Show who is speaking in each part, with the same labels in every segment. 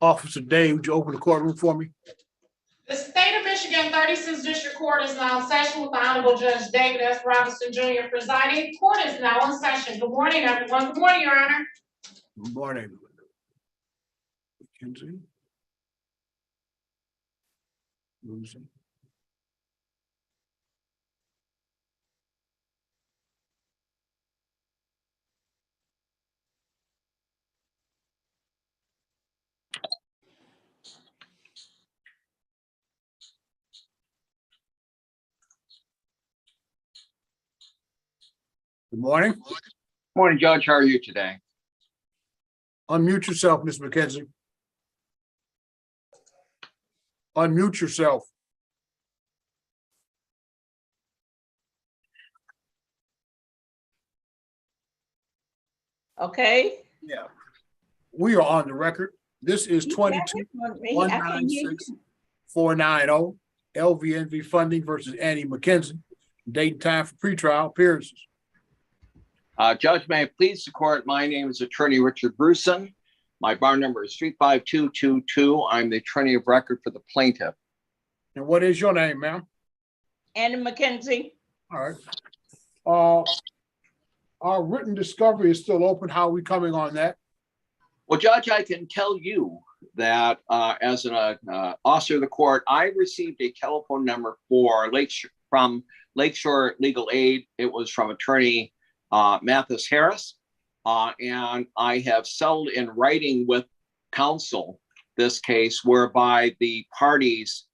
Speaker 1: Officer Dave, would you open the courtroom for me?
Speaker 2: The state of Michigan 36th District Court is now in session with the Honorable Judge David S. Robinson Jr. presiding. Court is now in session. Good morning, everyone. Good morning, Your Honor.
Speaker 1: Good morning. McKenzie. Lucy. Good morning.
Speaker 3: Morning, Judge. How are you today?
Speaker 1: Unmute yourself, Ms. McKenzie. Unmute yourself.
Speaker 4: Okay.
Speaker 1: Yeah. We are on the record. This is 22-196-490 LVNV funding versus Annie McKenzie. Date and time for pretrial appearances.
Speaker 3: Judge, may I please the court? My name is Attorney Richard Bruson. My bar number is 35222. I'm the attorney of record for the plaintiff.
Speaker 1: And what is your name, ma'am?
Speaker 4: Annie McKenzie.
Speaker 1: All right. Our written discovery is still open. How are we coming on that?
Speaker 3: Well, Judge, I can tell you that as an officer of the court, I received a telephone number from Lakeshore Legal Aid. It was from attorney Mathis Harris. And I have settled in writing with counsel this case whereby the parties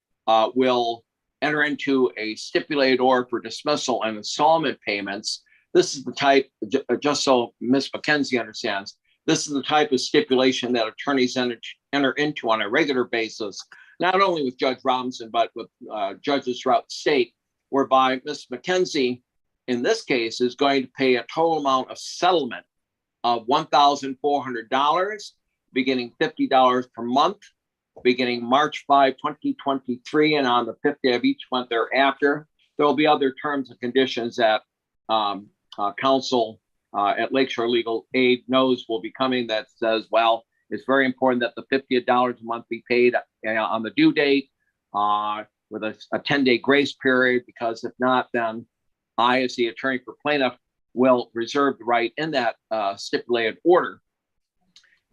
Speaker 3: will enter into a stipulated order for dismissal and installment payments. This is the type, just so Ms. McKenzie understands, this is the type of stipulation that attorneys enter into on a regular basis, not only with Judge Robinson, but with judges throughout the state, whereby Ms. McKenzie, in this case, is going to pay a total amount of settlement of $1,400, beginning $50 per month, beginning March 5, 2023, and on the 5th day of each month thereafter. There will be other terms and conditions that counsel at Lakeshore Legal Aid knows will be coming that says, well, it's very important that the $50 a month be paid on the due date with a 10-day grace period, because if not, then I, as the attorney for plaintiff, will reserve the right in that stipulated order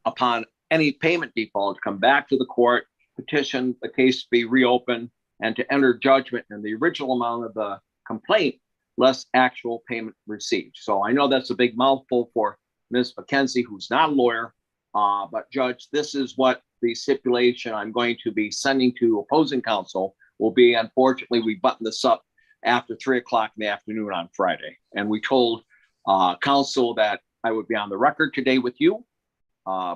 Speaker 3: upon any payment default to come back to the court, petition the case to be reopened, and to enter judgment in the original amount of the complaint, less actual payment received. So I know that's a big mouthful for Ms. McKenzie, who's not a lawyer, but Judge, this is what the stipulation I'm going to be sending to opposing counsel will be. Unfortunately, we buttoned this up after 3 o'clock in the afternoon on Friday. And we told counsel that I would be on the record today with you,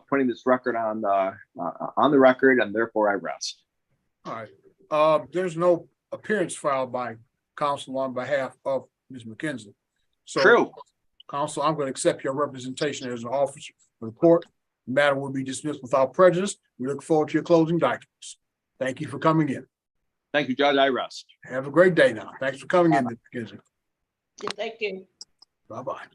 Speaker 3: putting this record on the record, and therefore I rest.
Speaker 1: All right. There's no appearance filed by counsel on behalf of Ms. McKenzie. So,
Speaker 3: true.
Speaker 1: Counsel, I'm going to accept your representation as an officer for the court. The matter will be dismissed without prejudice. We look forward to your closing documents. Thank you for coming in.
Speaker 3: Thank you, Judge. I rest.
Speaker 1: Have a great day now. Thanks for coming in, Ms. McKenzie.
Speaker 4: Thank you.
Speaker 1: Bye-bye.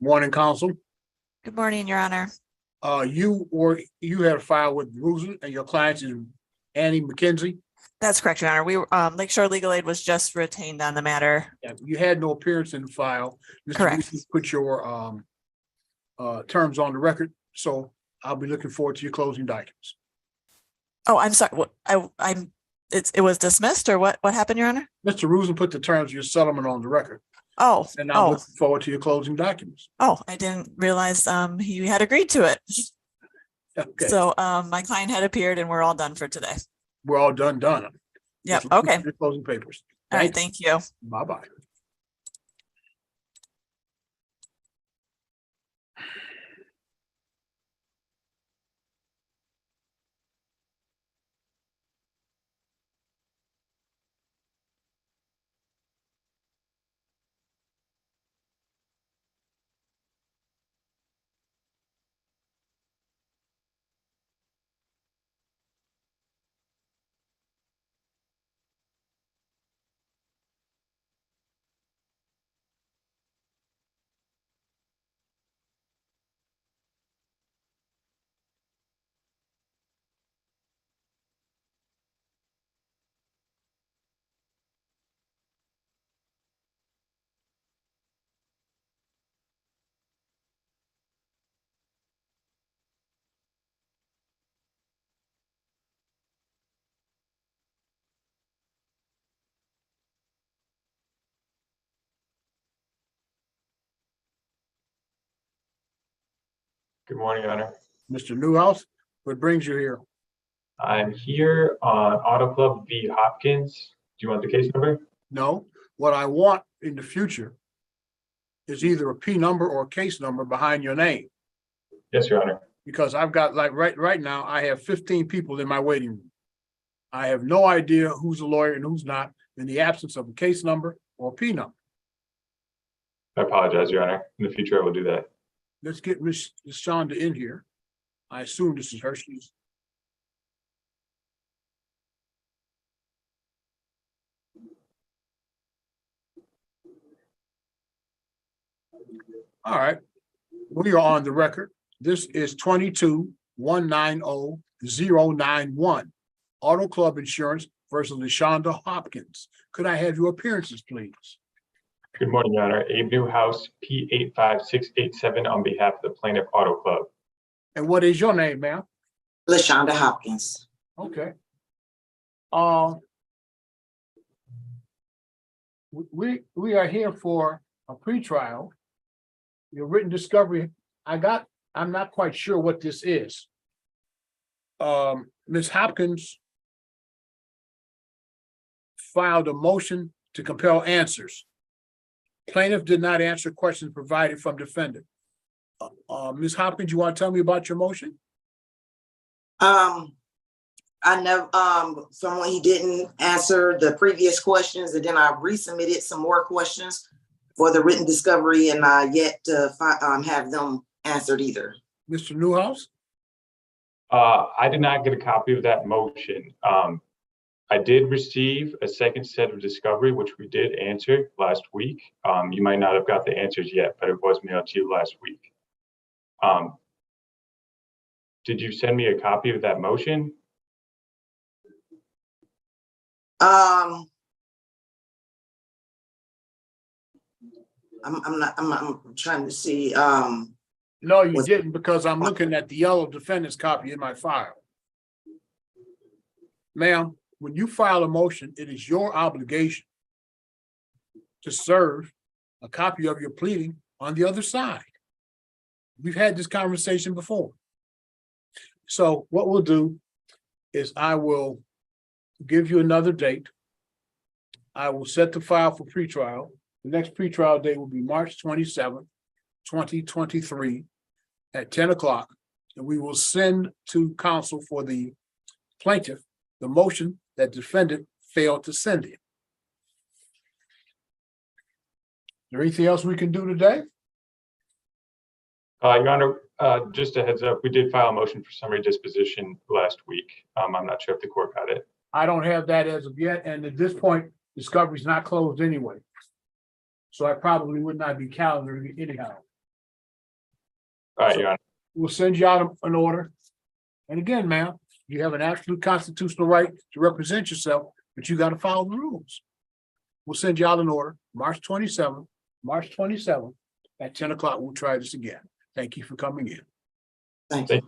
Speaker 1: Morning, counsel.
Speaker 5: Good morning, Your Honor.
Speaker 1: You had a file with Rusen and your client is Annie McKenzie.
Speaker 5: That's correct, Your Honor. Lakeshore Legal Aid was just retained on the matter.
Speaker 1: Yeah, you had no appearance in the file. Mr.
Speaker 5: Correct.
Speaker 1: Rusen put your terms on the record, so I'll be looking forward to your closing documents.
Speaker 5: Oh, I'm sorry. It was dismissed or what happened, Your Honor?
Speaker 1: Mr. Rusen put the terms of your settlement on the record,
Speaker 5: Oh,
Speaker 1: and I'm looking forward to your closing documents.
Speaker 5: I didn't realize he had agreed to it.
Speaker 1: Okay,
Speaker 5: So my client had appeared and we're all done for today.
Speaker 1: we're all done.
Speaker 5: Yep.
Speaker 1: Mr. Rusen,
Speaker 5: Okay.
Speaker 1: your closing papers.
Speaker 5: All right. Thank you.
Speaker 1: Bye-bye.
Speaker 6: Good morning, Your Honor.
Speaker 1: Mr. Newhouse, what brings you here?
Speaker 6: I'm here on Auto Club v. Hopkins. Do you want the case number?
Speaker 1: No, what I want in the future is either a P number or a case number behind your name.
Speaker 6: Yes, Your Honor.
Speaker 1: Because I've got right now, I have 15 people in my waiting room. I have no idea who's a lawyer and who's not in the absence of a case number or a P number.
Speaker 6: I apologize, Your Honor. In the future, I will do that.
Speaker 1: Let's get Ms. Shonda in here. I assume this is her. She's. All right, we are on the record. This is 22-190-091. Auto Club Insurance versus LaShonda Hopkins. Could I have your appearances, please?
Speaker 6: Good morning, Your Honor. Abe Newhouse, P85687 on behalf of the Plaintiff Auto Club.
Speaker 1: And what is your name, ma'am?
Speaker 7: LaShonda Hopkins.
Speaker 1: Okay. We are here for a pretrial. Your written discovery, I'm not quite sure what this is. Ms. Hopkins filed a motion to compel answers. Plaintiff did not answer questions provided from defendant. Ms. Hopkins, you want to tell me about your motion?
Speaker 7: I know from when he didn't answer the previous questions, and then I resubmitted some more questions for the written discovery, and I yet to have them answered either.
Speaker 1: Mr. Newhouse?
Speaker 6: I did not get a copy of that motion. I did receive a second set of discovery, which we did answer last week. You might not have got the answers yet, but it was mailed to you last week. Did you send me a copy of that motion?
Speaker 7: I'm trying to see.
Speaker 1: No, you didn't, because I'm looking at the yellow defendant's copy in my file. Ma'am, when you file a motion, it is your obligation to serve a copy of your pleading on the other side. We've had this conversation before. So what we'll do is I will give you another date. I will set the file for pretrial. The next pretrial date will be March 27th, 2023 at 10 o'clock. And we will send to counsel for the plaintiff the motion that defendant failed to send in. Is there anything else we can do today?
Speaker 6: Your Honor, just a heads up, we did file a motion for summary disposition last week. I'm not sure if the court got it.
Speaker 1: I don't have that as of yet, and at this point, discovery is not closed anyway. So I probably would not be calendaring it anyhow.
Speaker 6: All right, Your Honor.
Speaker 1: We'll send you out an order. And again, ma'am, you have an absolute constitutional right to represent yourself, but you got to follow the rules. We'll send you out an order, March 27th, at 10 o'clock. We'll try this again. Thank you for coming in.
Speaker 7: Thank you.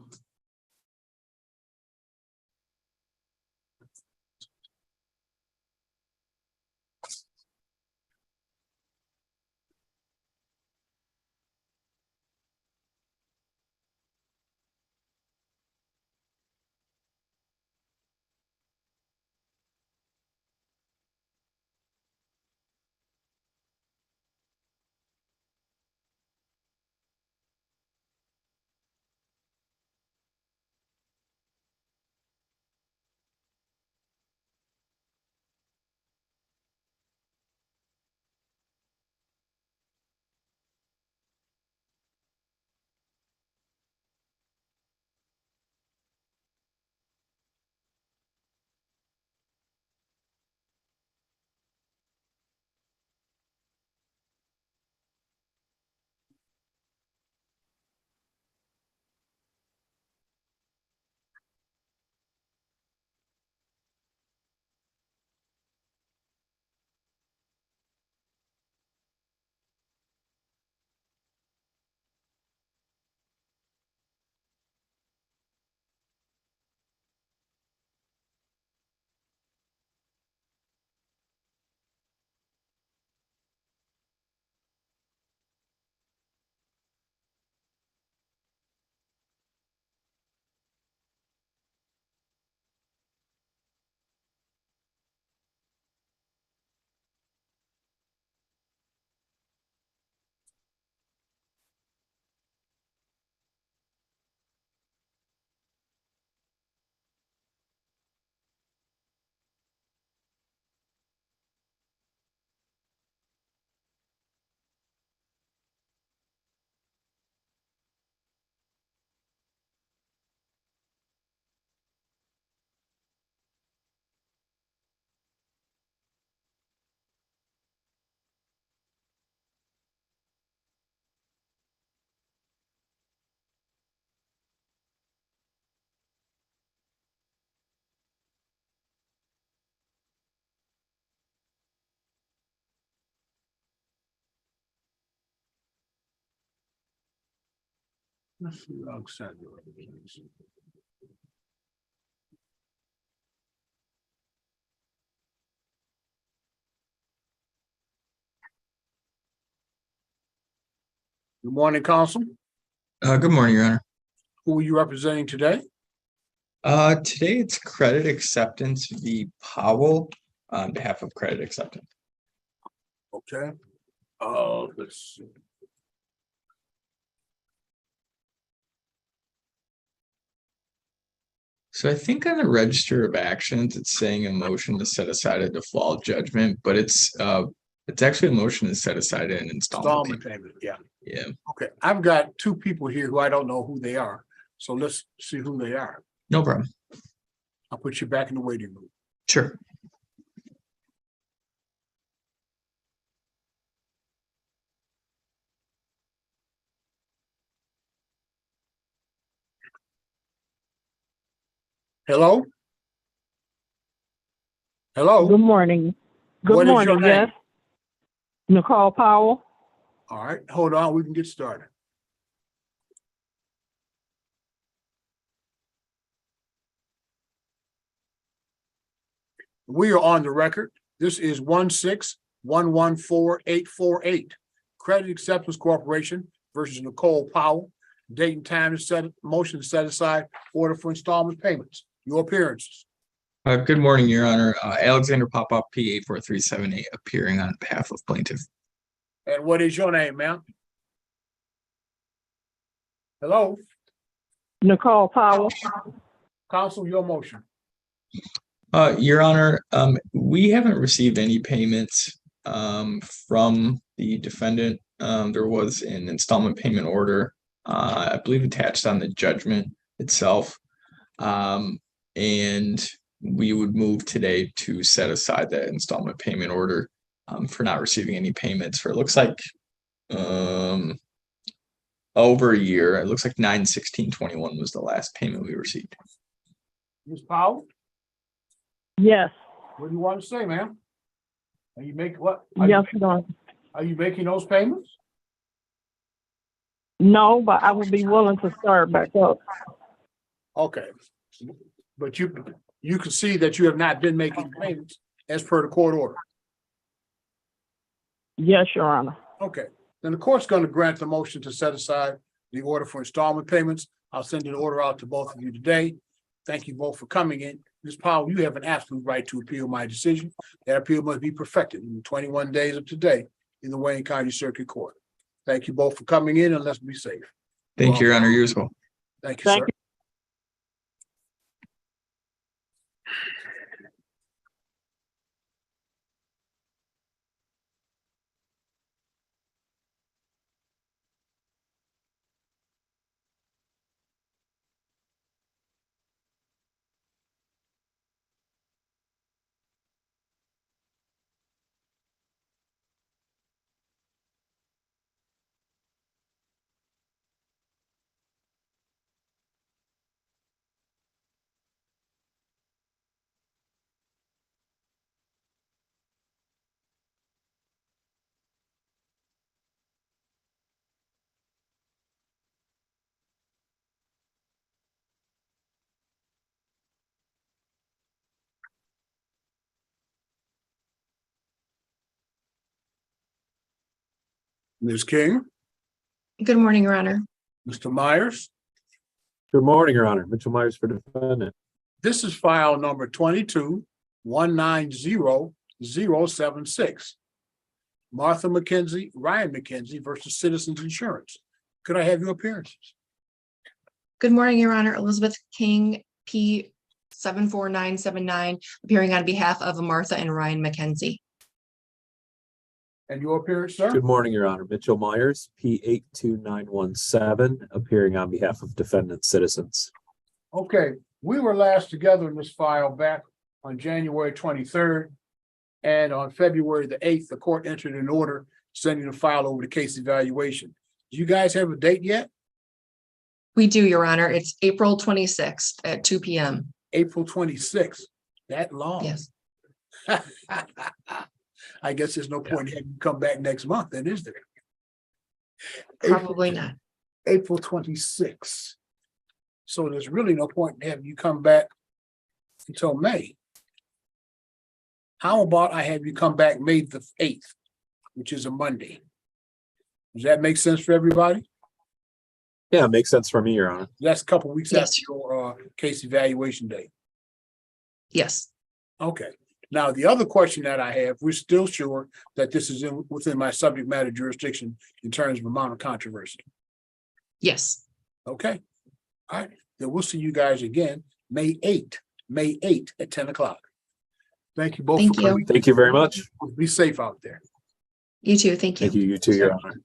Speaker 1: Let's see, Alexander. Good morning, Council.
Speaker 8: Good morning, Your Honor.
Speaker 1: Who are you representing today?
Speaker 8: Today it's credit acceptance v. Powell on behalf of credit acceptance.
Speaker 1: Okay. Let's see.
Speaker 8: So I think on the register of actions, it's saying a motion to set aside a default judgment, but it's actually a motion to set aside an installment
Speaker 1: Installment payment, yeah.
Speaker 8: Yeah.
Speaker 1: Okay, I've got two people here who I don't know who they are. So let's see who they are.
Speaker 8: No problem.
Speaker 1: I'll put you back in the waiting room.
Speaker 8: Sure.
Speaker 1: Hello? Hello?
Speaker 9: Good morning.
Speaker 1: What
Speaker 9: Good
Speaker 1: is your
Speaker 9: morning,
Speaker 1: name?
Speaker 9: yes. Nicole Powell.
Speaker 1: All right, hold on, we can get started. We are on the record. This is 161144848. Credit Acceptance Corporation versus Nicole Powell. Date and time is set, motion to set aside order for installment payments. Your appearances.
Speaker 8: Good morning, Your Honor. Alexander Popov, P 84378, appearing on behalf of plaintiff.
Speaker 1: And what is your name, ma'am? Hello,
Speaker 9: Nicole Powell.
Speaker 1: counsel, your motion.
Speaker 8: Your Honor, we haven't received any payments from the defendant. There was an installment payment order, I believe attached on the judgment itself. And we would move today to set aside that installment payment order for not receiving any payments for, it looks like, over a year. It looks like 9/16/21 was the last payment we received.
Speaker 1: Ms. Powell,
Speaker 9: Yes.
Speaker 1: what do you want to say, ma'am? Are you making what?
Speaker 9: Yes, sir.
Speaker 1: Are you making those payments?
Speaker 9: No, but I would be willing to start back up.
Speaker 1: Okay. But you can see that you have not been making payments as per the court order.
Speaker 9: Yes, Your Honor.
Speaker 1: Okay, then the court's going to grant the motion to set aside the order for installment payments. I'll send an order out to both of you today. Thank you both for coming in. Ms. Powell, you have an absolute right to appeal my decision. That appeal must be perfected in 21 days of today in the Wayne County Circuit Court. Thank you both for coming in, and let's be safe.
Speaker 8: Thank you, Your Honor. You as well.
Speaker 1: Thank you,
Speaker 9: Thank
Speaker 1: sir. Ms. King,
Speaker 10: Good morning, Your Honor.
Speaker 1: Mr. Myers,
Speaker 11: Good morning, Your Honor. Mitchell Myers for defendant.
Speaker 1: this is file number 22-190-076. Martha McKenzie, Ryan McKenzie versus Citizens Insurance. Could I have your appearances?
Speaker 10: Good morning, Your Honor. Elizabeth King, P 74979, appearing on behalf of Martha and Ryan McKenzie.
Speaker 1: And your appearance, sir?
Speaker 11: Good morning, Your Honor. Mitchell Myers, P 82917, appearing on behalf of defendant citizens.
Speaker 1: Okay, we were last together in this file back on January 23rd. And on February the 8th, the court entered an order sending the file over to case evaluation. Do you guys have a date yet?
Speaker 10: We do, Your Honor. It's April 26th at 2 p.m.
Speaker 1: April 26th, that long?
Speaker 10: Yes.
Speaker 1: I guess there's no point in having you come back next month, then, is there?
Speaker 10: Probably not.
Speaker 1: April 26th. So there's really no point in having you come back until May. How about I have you come back May the 8th, which is a Monday? Does that make sense for everybody?
Speaker 11: Yeah, it makes sense for me, Your Honor.
Speaker 1: That's a couple weeks
Speaker 10: Yes.
Speaker 1: after your case evaluation date.
Speaker 10: Yes.
Speaker 1: Okay. Now, the other question that I have, we're still sure that this is within my subject matter jurisdiction in terms of amount of controversy.
Speaker 10: Yes.
Speaker 1: Okay. All right. Then we'll see you guys again, May 8th at 10 o'clock. Thank you both
Speaker 10: Thank
Speaker 1: for
Speaker 10: you.
Speaker 1: coming.
Speaker 11: Thank you very much.
Speaker 1: Be safe out there.
Speaker 10: You too. Thank you.
Speaker 11: Thank you. You too, Your Honor.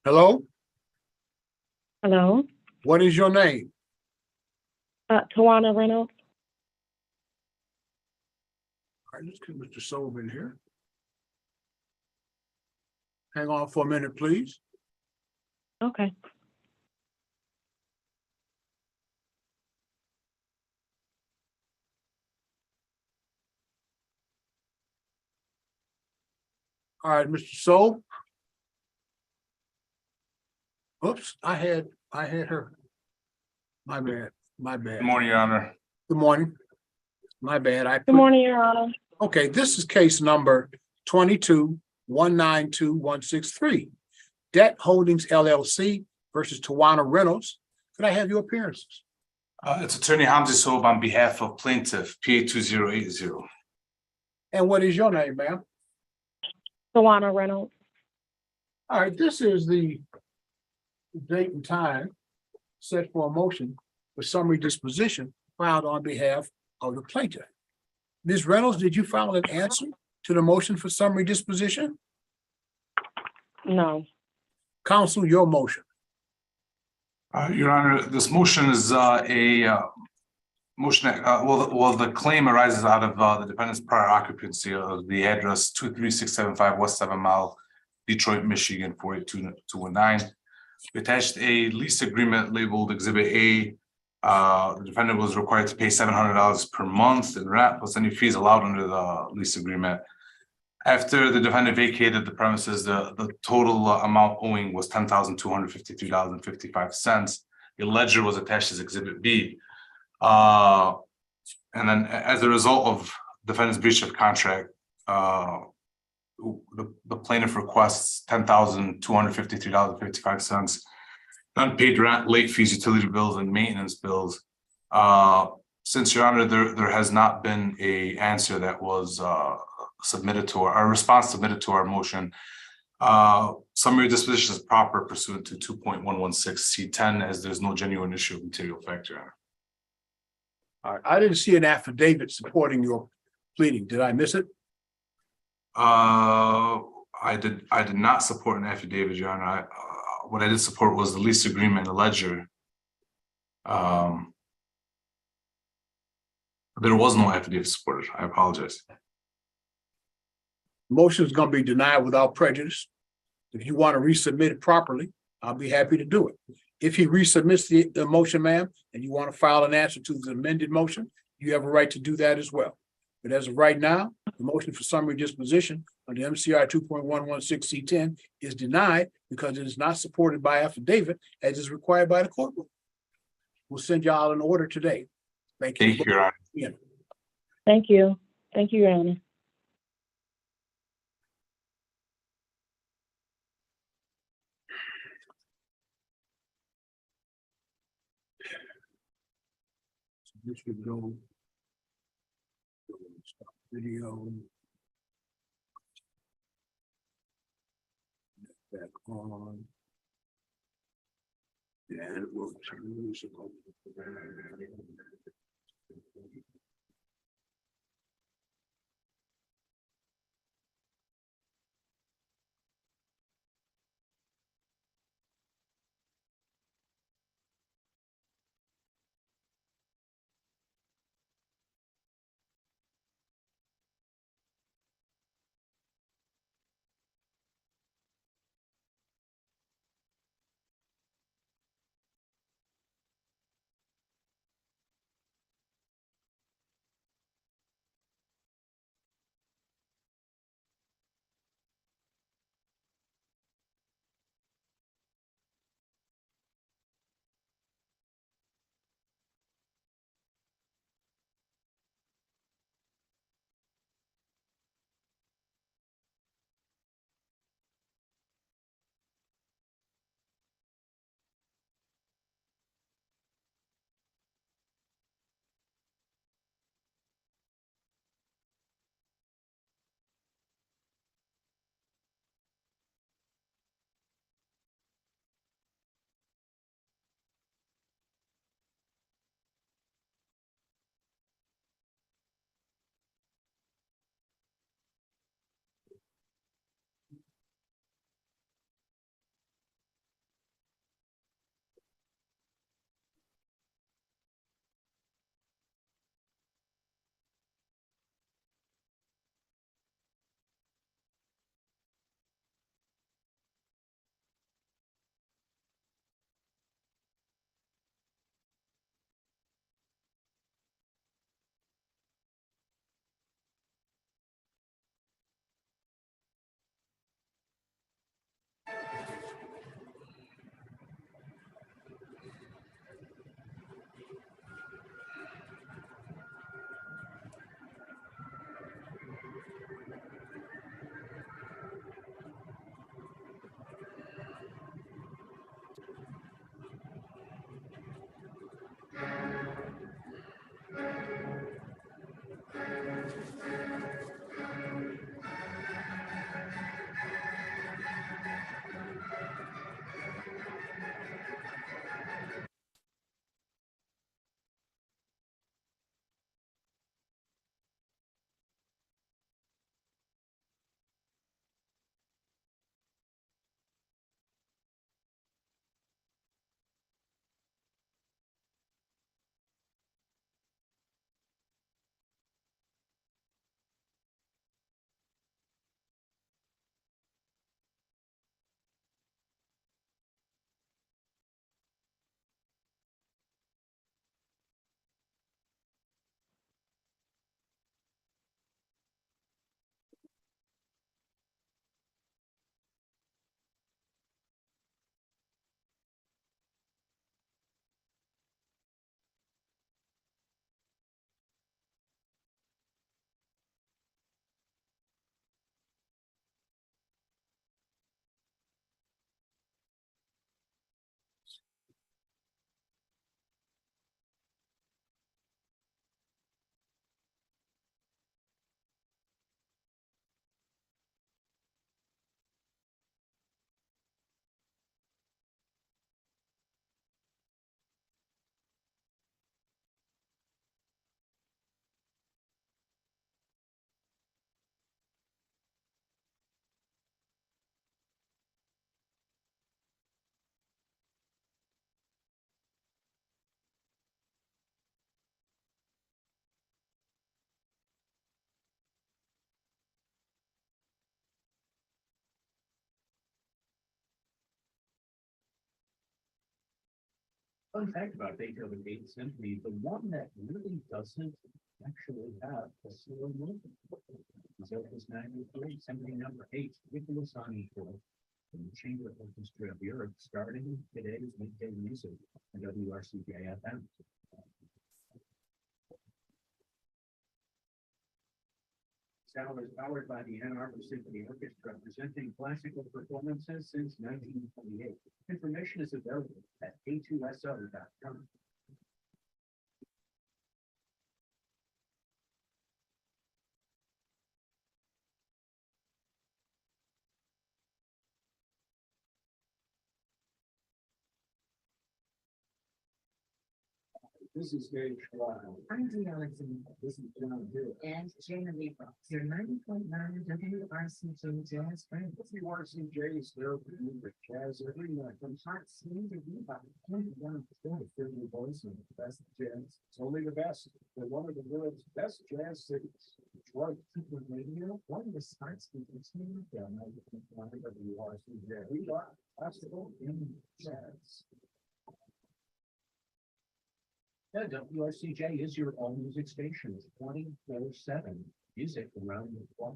Speaker 1: Hello,
Speaker 9: Hello,
Speaker 1: what is your name?
Speaker 9: Tawana Reynolds.
Speaker 1: All right, let's get Mr. Sobe in here. Hang on for a minute, please.
Speaker 9: Okay.
Speaker 1: All right, Mr. Sobe. Oops, I had her. My bad, my bad.
Speaker 12: Good morning, Your Honor.
Speaker 1: Good morning. My bad.
Speaker 9: Good morning, Your Honor.
Speaker 1: Okay, this is case number 22-192-163. Debt Holdings LLC versus Tawana Reynolds. Could I have your appearances?
Speaker 12: It's Attorney Hamza Sob on behalf of plaintiff PA 2080.
Speaker 1: And what is your name, ma'am?
Speaker 9: Tawana Reynolds.
Speaker 1: All right, this is the date and time set for a motion for summary disposition filed on behalf of the plaintiff. Ms. Reynolds, did you file an answer to the motion for summary disposition?
Speaker 9: No.
Speaker 1: Counsel, your motion.
Speaker 12: Your Honor, this motion is a motion that, well, the claim arises out of the defendant's prior occupancy of the address 23675 West 7 Mile, Detroit, Michigan 48219. We attached a lease agreement labeled Exhibit A. The defendant was required to pay $700 per month in rent plus any fees allowed under the lease agreement. After the defendant vacated the premises, the total amount owing was $10,253.55. The ledger was attached as Exhibit B. And then as a result of defendant's breach of contract, the plaintiff requests $10,253.55, unpaid rent, late fees, utility bills, and maintenance bills. Since, Your Honor, there has not been a answer that was submitted to our response submitted to our motion. Summary disposition is proper pursuant to 2.116C10 as there's no genuine issue of material fact, Your Honor.
Speaker 1: All right, I didn't see an affidavit supporting your pleading. Did I miss it?
Speaker 12: I did not support an affidavit, Your Honor. What I did support was the lease agreement, the ledger. There was no affidavit supported. I apologize.
Speaker 1: Motion is going to be denied without prejudice. If you want to resubmit it properly, I'll be happy to do it. If he resubmits the motion, ma'am, and you want to file an answer to the amended motion, you have a right to do that as well. But as of right now, the motion for summary disposition under MCR 2.116C10 is denied because it is not supported by affidavit as is required by the courtroom. We'll send y'all an order today. Thank you.
Speaker 12: Thank you, Your Honor.
Speaker 1: Yeah.
Speaker 9: Thank you. Thank you, Your Honor.
Speaker 1: This should go. Stop video. Back on. And we'll turn this over.
Speaker 13: Fun fact about Beethoven's Eighth Symphony, the one that really doesn't actually have a slow movement is Opus 93, Symphony Number 8, Nicholas on equal, from the Chamber Orchestra of Europe, starting today's midday music on WRCJ-FM. Sound is powered by the Ann Arbor Symphony Orchestra, presenting classical performances since 1928. Information is available at a2so.com. This is Dave Schwab.
Speaker 14: I'm Dee Alexander.
Speaker 13: This is John Hill.
Speaker 14: And Jana Libra. Your 90.9 WRCJ Jazz Friends.
Speaker 13: WRCJ is there for you with jazz every night.
Speaker 14: From hot swing to bebop.
Speaker 13: Down to the Philly voice and the best jazz. It's only the best. They're one of the world's best jazz cities. Detroit,
Speaker 14: Super Radio. One of the starts we continue.
Speaker 13: yeah, WRCJ. We are classical in jazz. Yeah, WRCJ is your own music station, 24/7 music around the clock.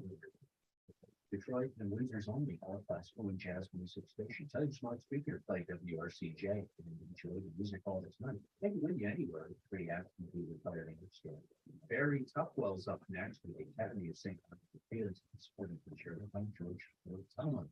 Speaker 13: Detroit and Windsor's only all classical and jazz music station. Tell your smart speaker play WRCJ and enjoy the music all the time. They can win you anywhere. Free app can be retired in your store. Barry Tuckwell's up next with the Academy of St. Felix, supported the chair by George Tillman.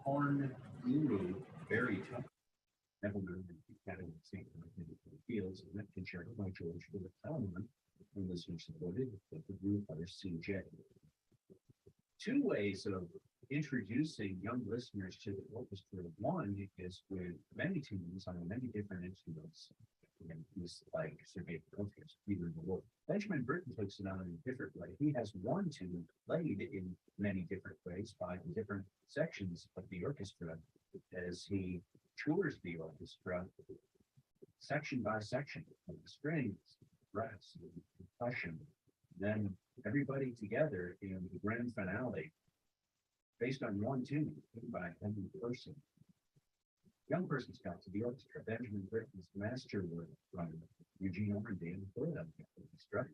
Speaker 13: On Uni, very tough. Never mind, having the same fields, and that can share my George for the town. And this was supported, but the group are CJ. Two ways of introducing young listeners to the orchestra. One is with many tunes on many different instruments. And he's like Sergei Prokofiev, either in the world. Benjamin Britten takes it on in a different way. He has one tune played in many different ways by different sections of the orchestra as he tours the orchestra section by section, with the strings, brass, percussion, then everybody together in the grand finale based on one tune by every person. Young person's got to the orchestra. Benjamin Britten's masterwork from Eugene Ormandy and Philadelphia Orchestra.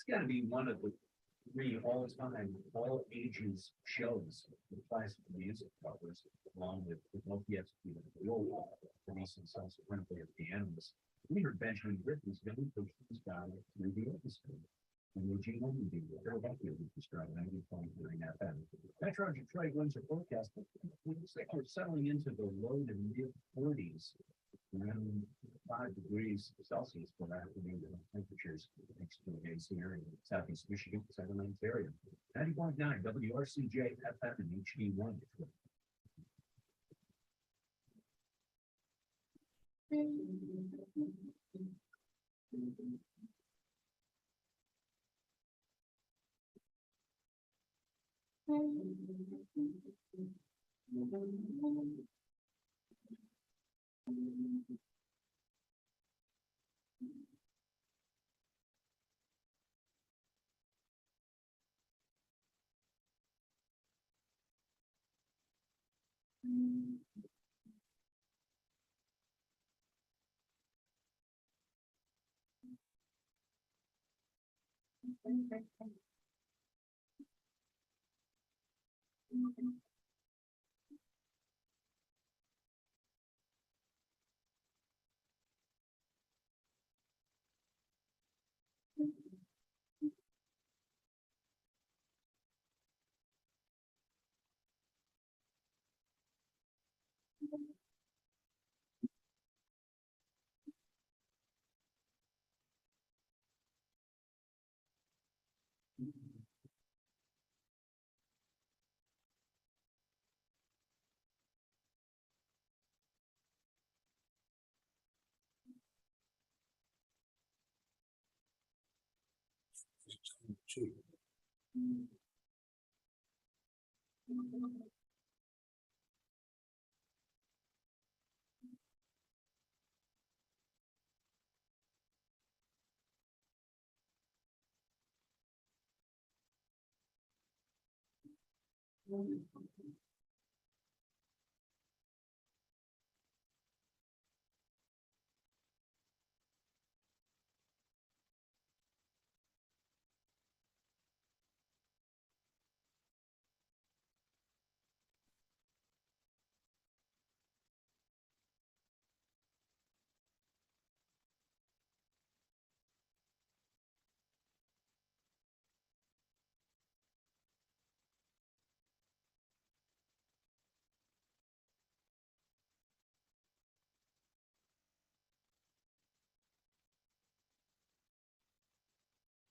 Speaker 13: gotta be one of the three all-time, all ages shows with classical music covers, along with Loki executed the role of Denise and subsequently of the animals. We heard Benjamin Britten's very first style through the orchestra. And Eugene Omenby, Bill Buckley, who described 90.9 FM. Metro Detroit winds are forecasted. We're settling into the low to mid 40s, around 5 degrees Celsius for afternoon temperatures next to the days here in southeast Michigan, southern Ontario. 90.9 WRCJ FM and HD1.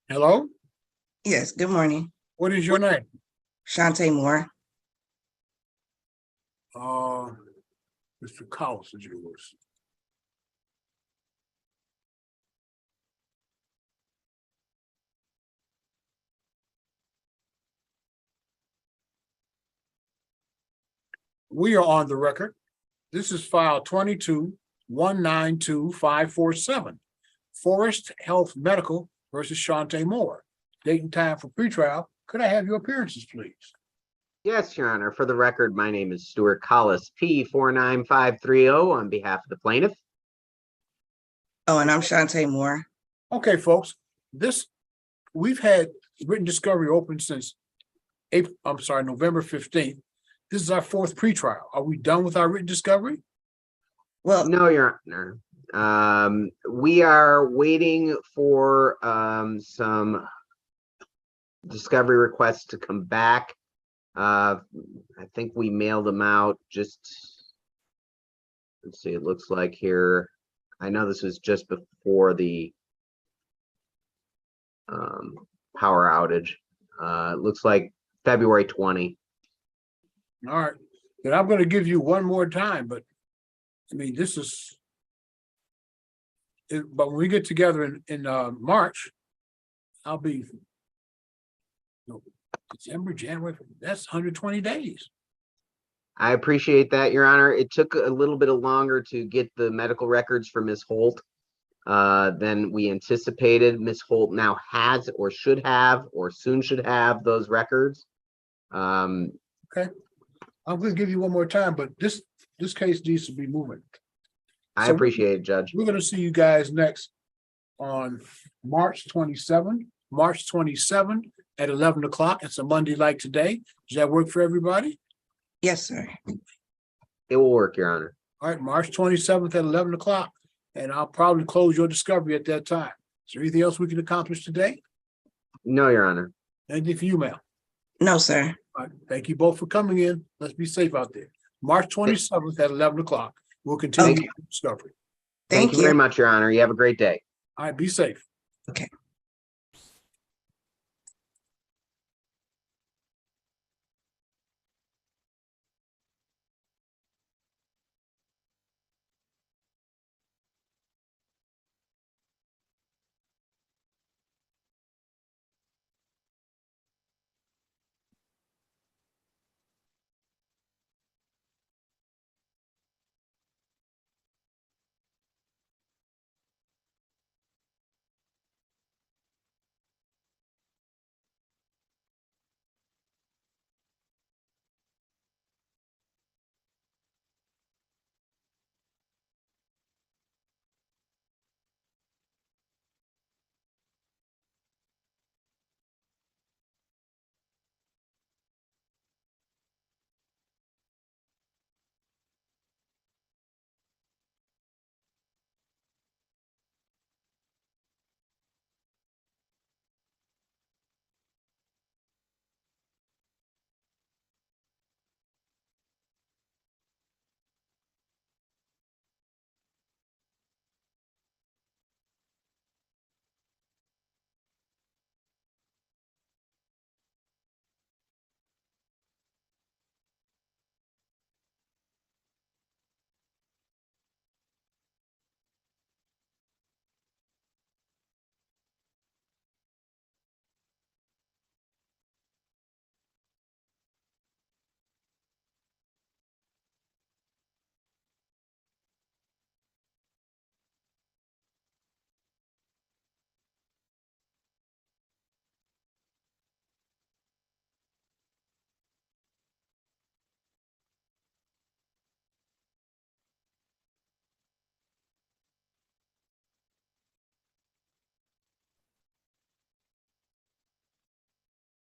Speaker 1: Hello,
Speaker 7: Yes, good morning.
Speaker 1: what is your name?
Speaker 7: Shantae Moore.
Speaker 1: Mr. Collis is yours. We are on the record. This is file 22-192-547. Forest Health Medical versus Shantae Moore. Date and time for pretrial. Could I have your appearances, please?
Speaker 15: Yes, Your Honor. For the record, my name is Stuart Collis, P49530, on behalf of the plaintiff.
Speaker 7: Oh, and I'm Shantae Moore.
Speaker 1: Okay, folks, we've had written discovery open since November 15th. This is our fourth pretrial. Are we done with our written discovery?
Speaker 7: Well,
Speaker 15: No, Your Honor. We are waiting for some discovery requests to come back. I think we mailed them out let's see, it looks like here. I know this was just before the power outage. It looks like February 20.
Speaker 1: All right, then I'm going to give you one more time, but I mean, but when we get together in March, I'll be December, January, that's 120 days.
Speaker 15: I appreciate that, Your Honor. It took a little bit longer to get the medical records for Ms. Holt than we anticipated. Ms. Holt now has or should have or soon should have those records.
Speaker 1: Okay, I'm going to give you one more time, but this case needs to be moving.
Speaker 15: I
Speaker 1: So
Speaker 15: appreciate it, Judge.
Speaker 1: We're going to see you guys next on March 27th March 27th at 11 o'clock. It's a Monday like today. Does that work for everybody?
Speaker 14: Yes, sir.
Speaker 15: It will work, Your Honor.
Speaker 1: All right, March 27th at 11 o'clock, and I'll probably close your discovery at that time. Is there anything else we can accomplish today?
Speaker 15: No, Your Honor.
Speaker 1: Anything for you, ma'am?
Speaker 14: No, sir.
Speaker 1: All right, thank you both for coming in. Let's be safe out there. March 27th at 11 o'clock. We'll continue
Speaker 15: Thank
Speaker 1: the discovery.
Speaker 15: Thank you very much, Your Honor. You have a great day.
Speaker 1: All right, be safe.
Speaker 14: Okay.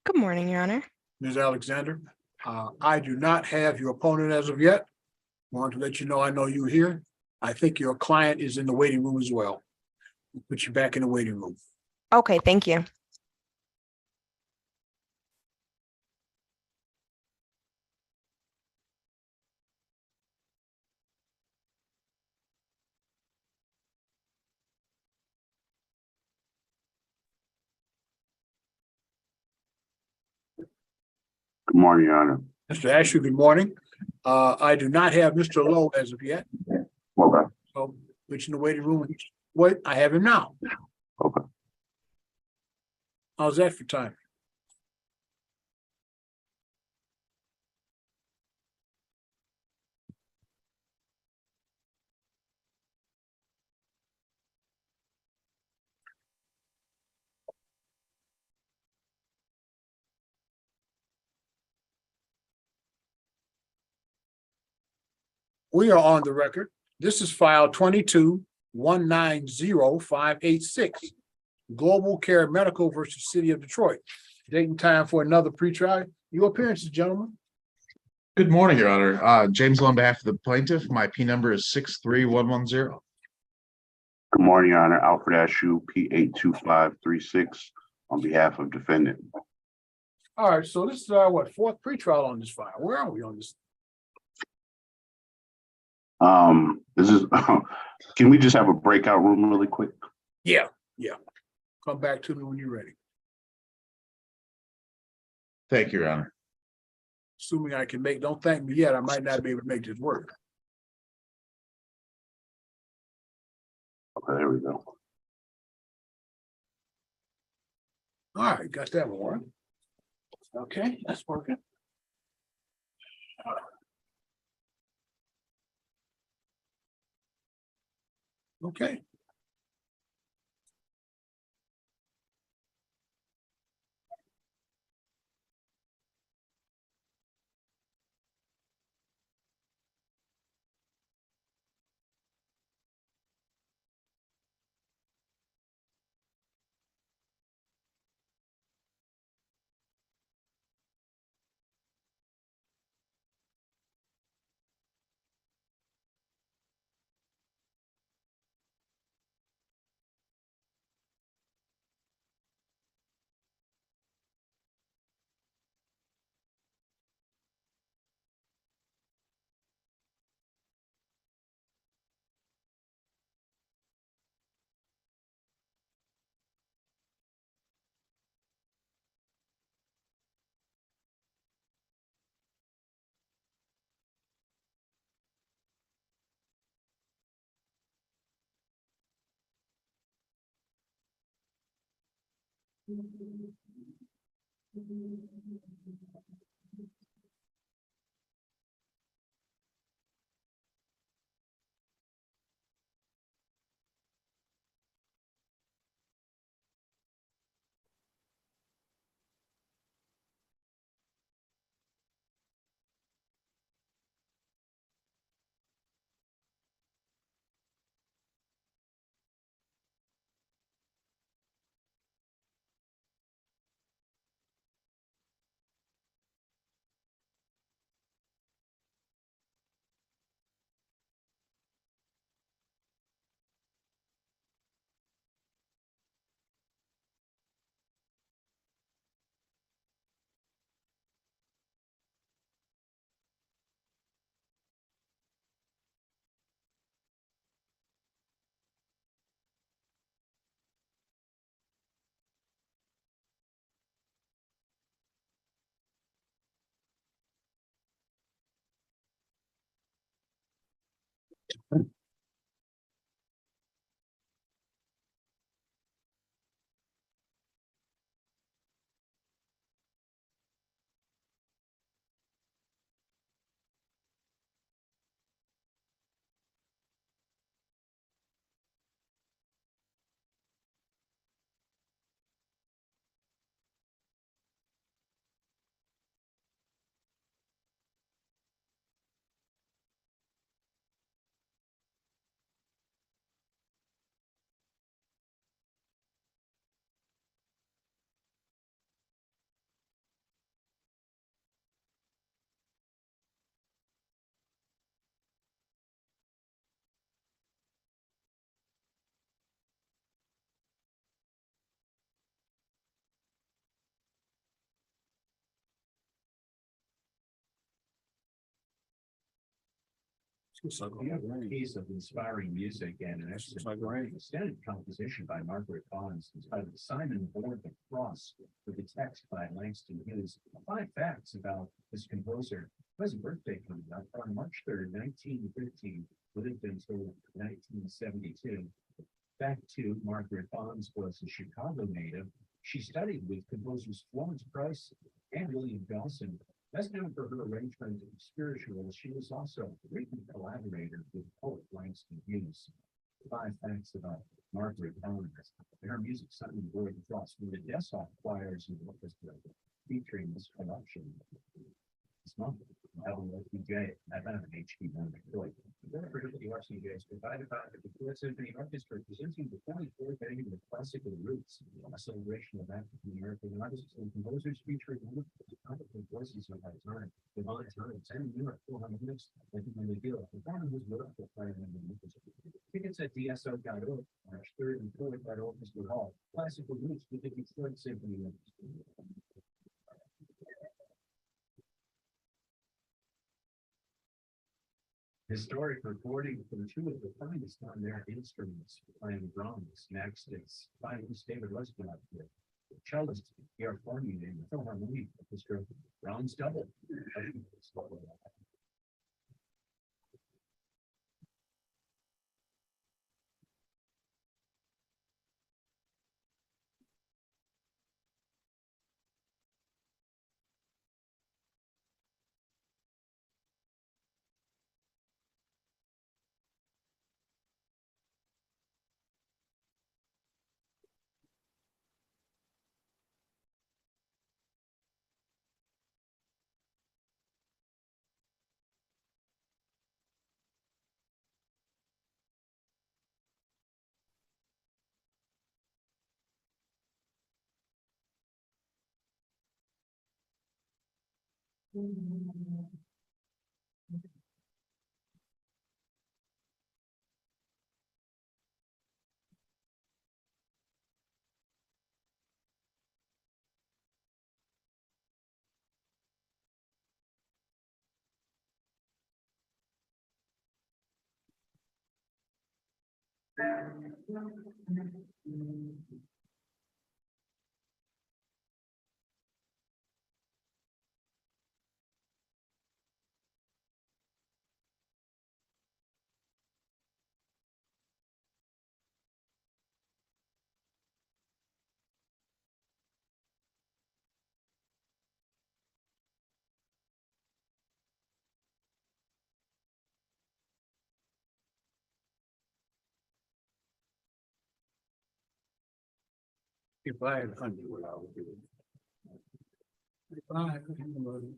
Speaker 16: Good morning, Your Honor.
Speaker 1: Ms. Alexander, I do not have your opponent as of yet. Want to let you know I know you're here. I think your client is in the waiting room as well. We'll put you back in the waiting room.
Speaker 16: Okay, thank you.
Speaker 17: Good morning, Your Honor.
Speaker 1: Mr. Asher, good morning. I do not have Mr. Lowe as of yet.
Speaker 17: Okay.
Speaker 1: So, which in the waiting room. Wait, I have him now.
Speaker 17: Okay.
Speaker 1: How's that for time? We are on the record. This is file 22-190-586. Global Care Medical versus City of Detroit. Date and time for another pretrial. Your appearances, gentlemen.
Speaker 18: Good morning, Your Honor. James, on behalf of the plaintiff, my P number is 63110.
Speaker 17: Good morning, Your Honor. Alfred Ashu, P82536, on behalf of defendant.
Speaker 1: All right, so this is our what, fourth pretrial on this file. Where are we on this?
Speaker 17: This is, can we just have a breakout room really quick?
Speaker 1: Yeah. Come back to me when you're ready.
Speaker 18: Thank you, Your Honor.
Speaker 1: Assuming I can make, don't thank me yet, I might not be able to make this work.
Speaker 17: Okay, there we go.
Speaker 1: All right, got that one. Okay, that's working. Okay.
Speaker 13: We have a piece of inspiring music and an extended composition by Margaret Bonds entitled Simon Bore the Cross with the text by Langston Hughes. 5 facts about this composer. He has a birthday coming up on March 3rd, 1915, lived until 1972. Fact 2, Margaret Bonds was a Chicago native. She studied with composers Florence Price and William Dawson. Best known for her arrangement of spirituals, she was also a frequent collaborator with poet Langston Hughes. 5 facts about Margaret Bonds. Her music sung in Board and Frost with the Dessau choirs and orchestra featuring this production. This month, LFDJ, I've had an HD one Detroit. The RCJ is provided by the Detroit Symphony Orchestra, presenting the 24th annual Classical Roots, a celebration of African American artists and composers featuring one of the competent voices of our time, Divine Times, and New York Philharmonics, and the McGill, performing his work for Friday Night. Tickets at DSO.org, March 3rd and 4th at Orchestra Hall. Classical Roots with the Detroit Symphony Orchestra. Historic recording from 2 of the finest on their instruments, playing drums. Next is finalist David Westbrook, cellist Pierre Fournier, and the Philharmonic Orchestra, Brahms Double.
Speaker 1: If I had 100, what I would do. If I had 100.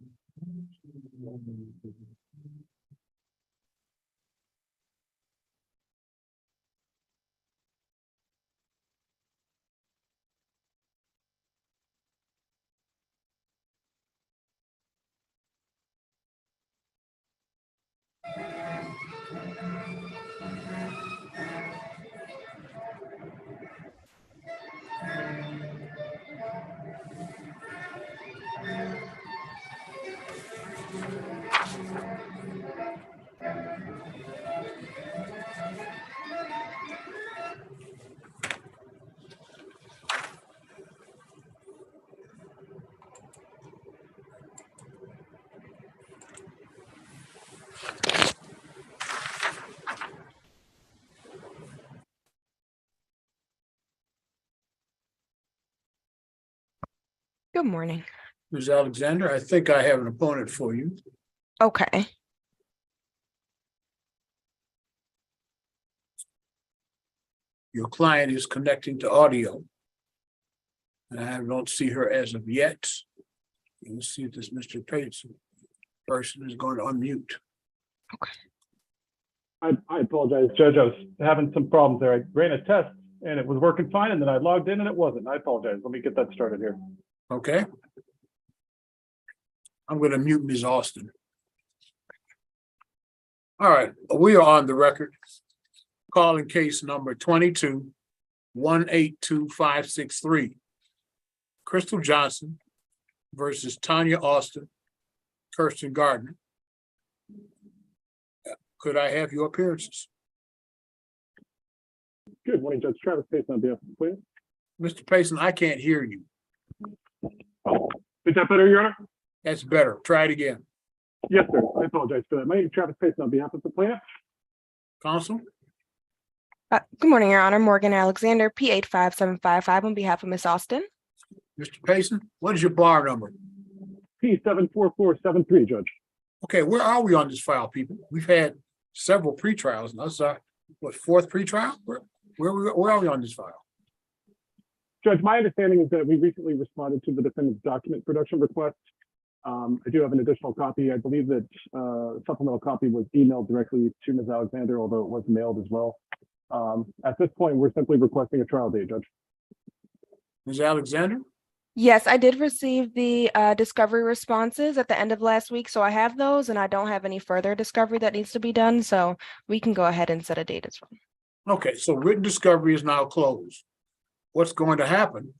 Speaker 16: Good morning.
Speaker 1: Ms. Alexander, I think I have an opponent for you.
Speaker 16: Okay.
Speaker 1: Your client is connecting to audio. And I don't see her as of yet. Let's see if this Mr. Payson person is going to unmute.
Speaker 19: I apologize, Judge. I was having some problems there. I ran a test and it was working fine, and then I logged in and it wasn't. I apologize. Let me get that started here.
Speaker 1: Okay. I'm going to mute Ms. Austin. All right, we are on the record. Calling case number 22-182563. Crystal Johnson versus Tanya Austin, Kirsten Gardner. Could I have your appearances?
Speaker 19: Good morning, Judge. Travis Payson on behalf of the plaintiff.
Speaker 1: Mr. Payson, I can't hear you.
Speaker 19: Is that better, Your Honor?
Speaker 1: That's better. Try it again.
Speaker 19: Yes, sir. I apologize for that. My name is Travis Payson on behalf of the plaintiff.
Speaker 1: Counsel?
Speaker 16: Good morning, Your Honor. Morgan Alexander, P85755 on behalf of Miss Austin.
Speaker 1: Mr. Payson, what is your bar number?
Speaker 19: P74473, Judge.
Speaker 1: Okay, where are we on this file, people? We've had several pretrials. Now, sorry, what, fourth pretrial? Where are we on this file?
Speaker 19: Judge, my understanding is that we recently responded to the defendant's document production request. I do have an additional copy. I believe that supplemental copy was emailed directly to Ms. Alexander, although it was mailed as well. At this point, we're simply requesting a trial date, Judge.
Speaker 1: Ms. Alexander?
Speaker 16: Yes, I did receive the discovery responses at the end of last week, so I have those, and I don't have any further discovery that needs to be done, so we can go ahead and set a date as well.
Speaker 1: Okay, so written discovery is now closed. What's going to happen?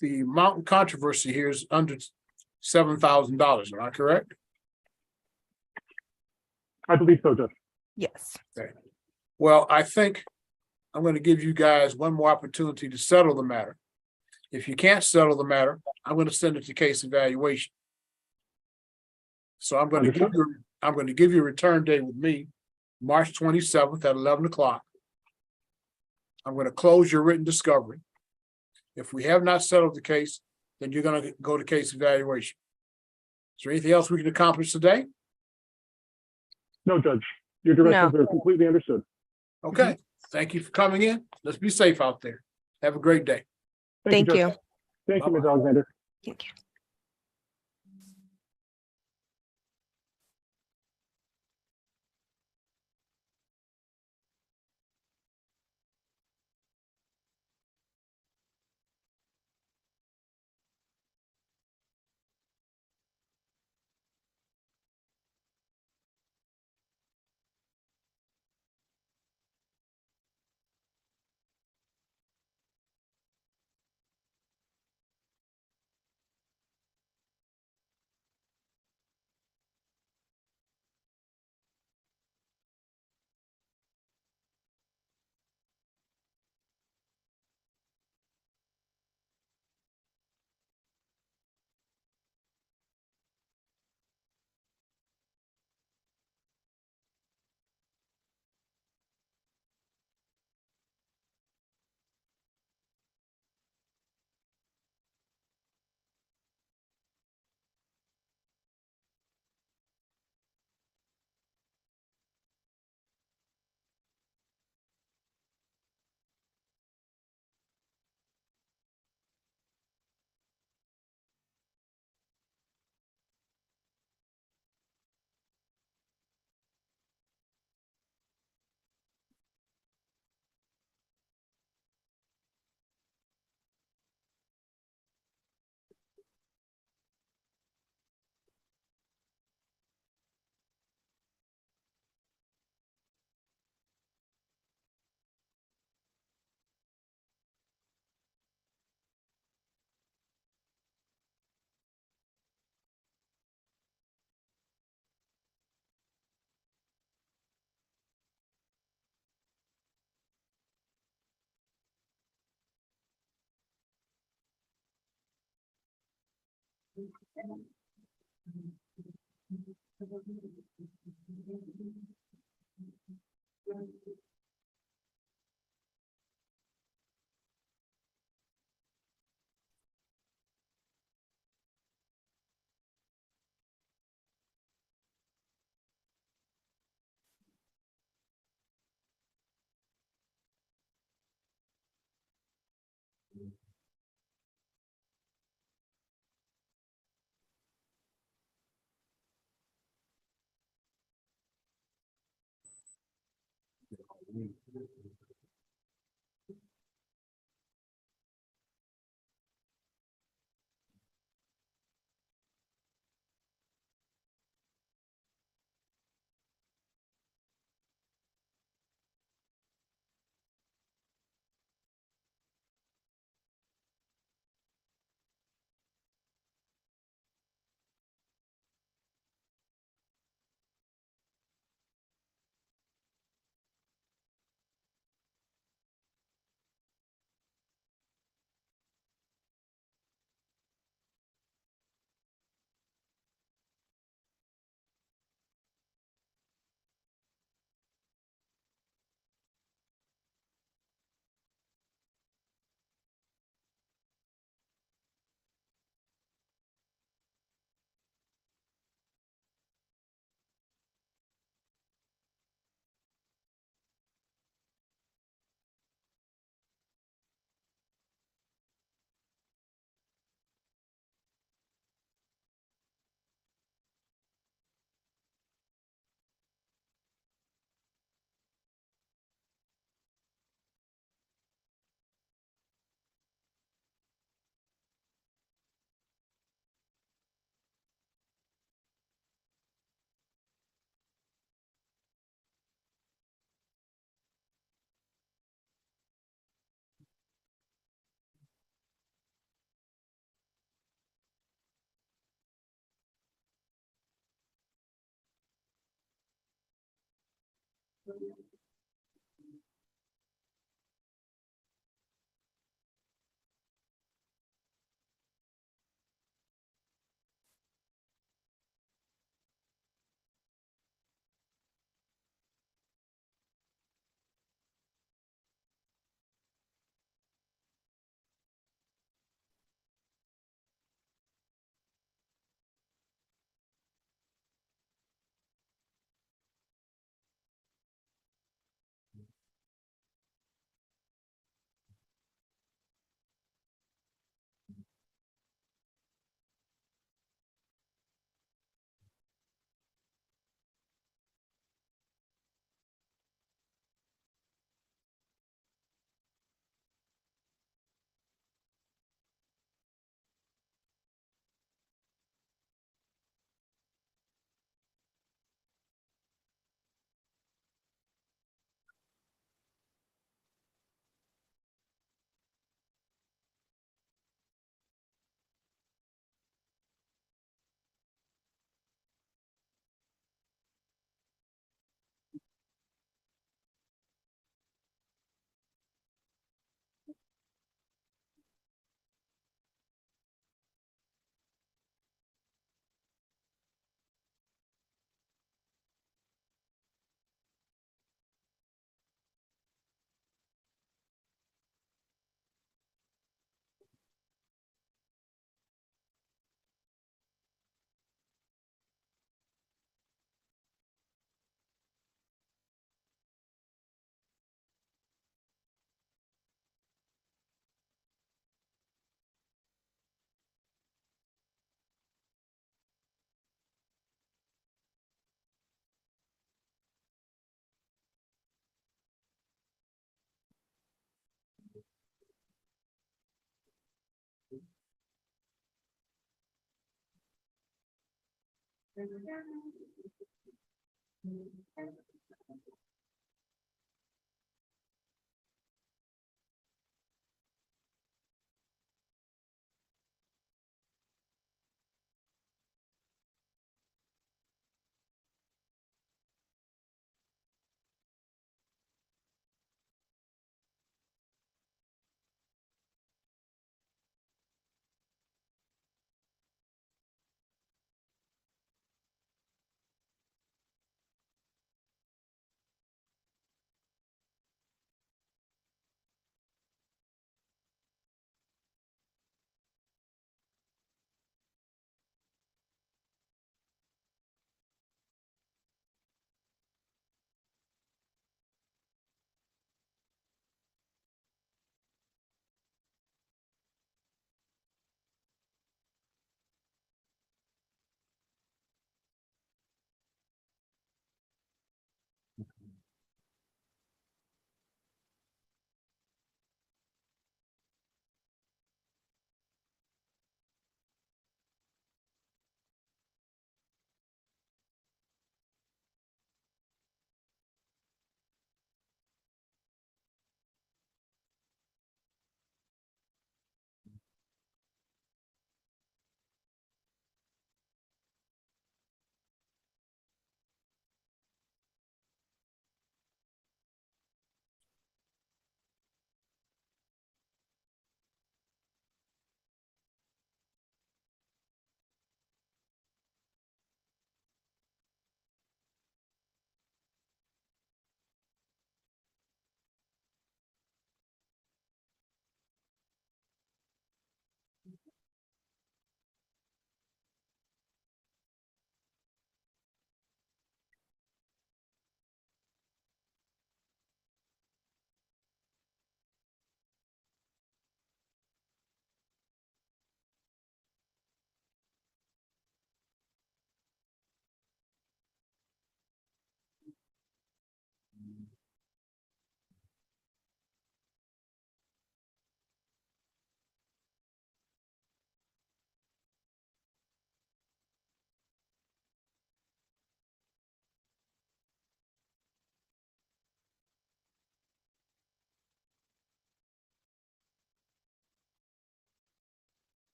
Speaker 1: The amount of controversy here is under $7,000, am I correct?
Speaker 19: I believe so, Judge.
Speaker 16: Yes.
Speaker 1: Okay. Well, I think I'm going to give you guys one more opportunity to settle the matter. If you can't settle the matter, I'm going to send it to case evaluation. So I'm going to give you a return date with me, March 27th at 11 o'clock. I'm going to close your written discovery. If we have not settled the case, then you're going to go to case evaluation. Is there anything else we can accomplish today?
Speaker 19: No, Judge. Your directions are completely understood.
Speaker 1: Okay. Thank you for coming in. Let's be safe out there. Have a great day.
Speaker 16: Thank you.
Speaker 19: Thank you, Ms. Alexander.
Speaker 16: Thank you.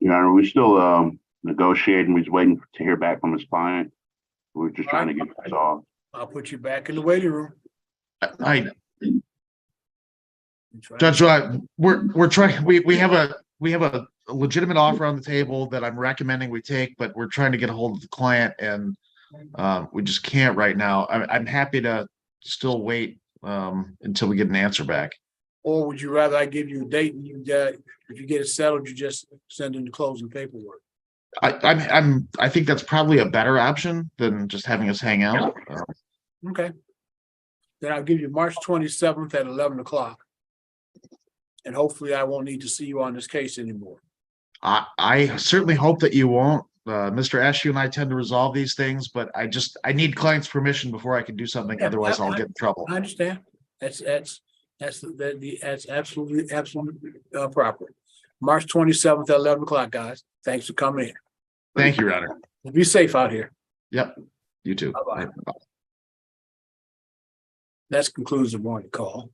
Speaker 17: Your Honor, we're still negotiating. We're waiting to hear back from his client. We're just trying to get it resolved.
Speaker 1: I'll put you back in the waiting room.
Speaker 18: Judge, we're trying, we have a legitimate offer on the table that I'm recommending we take, but we're trying to get a hold of the client and we just can't right now. I'm happy to still wait until we get an answer back.
Speaker 1: Or would you rather I give you a date and if you get it settled, you just send in the closing paperwork?
Speaker 18: I think that's probably a better option than just having us hang out.
Speaker 1: Okay. Then I'll give you March 27th at 11 o'clock. And hopefully I won't need to see you on this case anymore.
Speaker 18: I certainly hope that you won't. Mr. Ashew and I tend to resolve these things, but I need client's permission before I can do something.
Speaker 1: Yeah,
Speaker 18: Otherwise I'll get in trouble.
Speaker 1: I understand. That's absolutely proper. March 27th at 11 o'clock, guys. Thanks for coming in.
Speaker 18: Thank you, Your Honor.
Speaker 1: Be safe out here.
Speaker 18: Yep. You too.
Speaker 1: Bye-bye. That concludes the morning call.